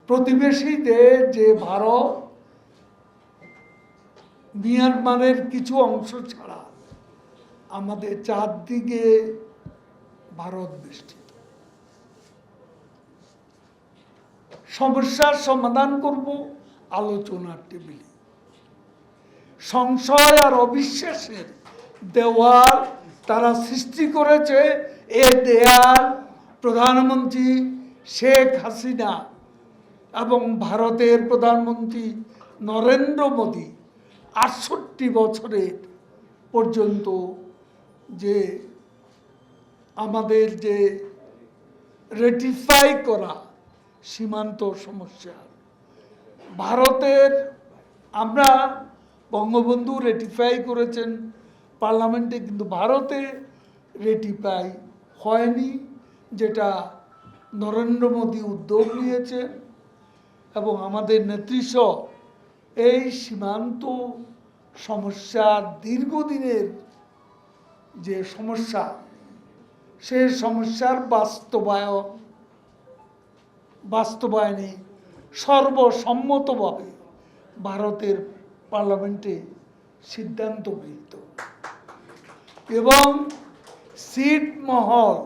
প্রতিবেশী দেশ যে ভারত, মিয়ানমারের কিছু অংশ ছাড়া আমাদের চারদিকে ভারত বেষ্টিত। সমস্যার সমাধান করব আলোচনার টেবিলে। সংশয় আর অবিশ্বাসের দেওয়াল তারা সৃষ্টি করেছে। এ দেয়াল প্রধানমন্ত্রী শেখ হাসিনা এবং ভারতের প্রধানমন্ত্রী নরেন্দ্র মোদী ৬৮ বছরের পর্যন্ত যে আমাদের যে রেটিফাই করা সীমান্ত সমস্যা, ভারতের আমরা বঙ্গবন্ধু রেটিফাই করেছেন পার্লামেন্টে, কিন্তু ভারতে রেটিফাই হয়নি, যেটা নরেন্দ্র মোদী উদ্যোগ নিয়েছে এবং আমাদের নেতৃত্ব এই সীমান্ত সমস্যার দীর্ঘদিনের যে সমস্যা, সেই সমস্যার বাস্তবায়নে সর্বসম্মতভাবে ভারতের পার্লামেন্টে সিদ্ধান্ত গৃহীত এবং ছিটমহল,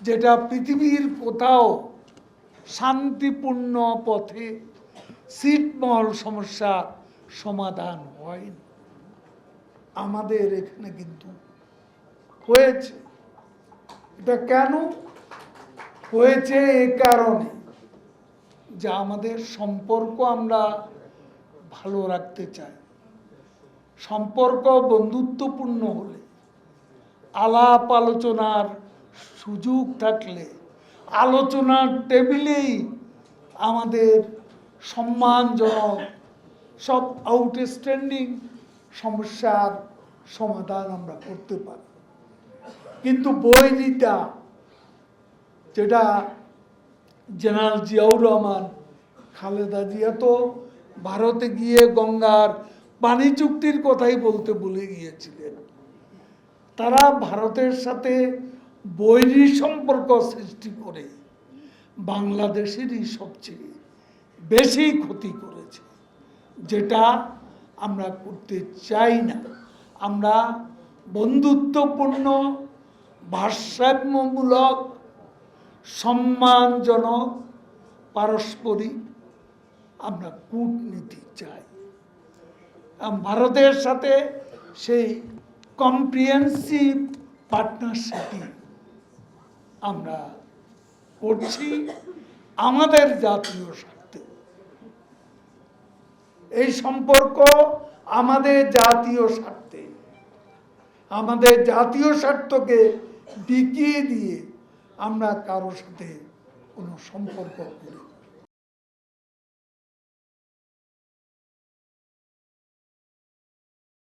যেটা পৃথিবীর কোথাও শান্তিপূর্ণ পথে ছিটমহল সমস্যার সমাধান হয়নি, আমাদের এখানে কিন্তু হয়েছে। এটা কেন হয়েছে? এ কারণে যে আমাদের সম্পর্ক আমরা ভালো রাখতে চাই। সম্পর্ক বন্ধুত্বপূর্ণ হলে, আলাপ আলোচনার সুযোগ থাকলে, আলোচনার টেবিলেই আমাদের সম্মানজনক সব আউটস্ট্যান্ডিং সমস্যার সমাধান আমরা করতে পারি। কিন্তু বৈরিতা, যেটা জেনারেল জিয়াউর রহমান, খালেদা জিয়া তো ভারতে গিয়ে গঙ্গার পানি চুক্তির কথাই বলতে ভুলে গিয়েছিলেন। তারা ভারতের সাথে বৈরী সম্পর্ক সৃষ্টি করে বাংলাদেশেরই সবচেয়ে বেশি ক্ষতি করেছে, যেটা আমরা করতে চাই না। আমরা বন্ধুত্বপূর্ণ, ভারসাম্যমূলক, সম্মানজনক, পারস্পরিক আমরা কূটনীতি চাই। ভারতের সাথে সেই কম্প্রিহেন্সিভ পার্টনারশিপই আমরা করছি আমাদের জাতীয় স্বার্থে। এই সম্পর্ক আমাদের জাতীয় স্বার্থে, আমাদের জাতীয় স্বার্থকে বিকিয়ে দিয়ে আমরা কারোর সাথে কোনো সম্পর্ক করি।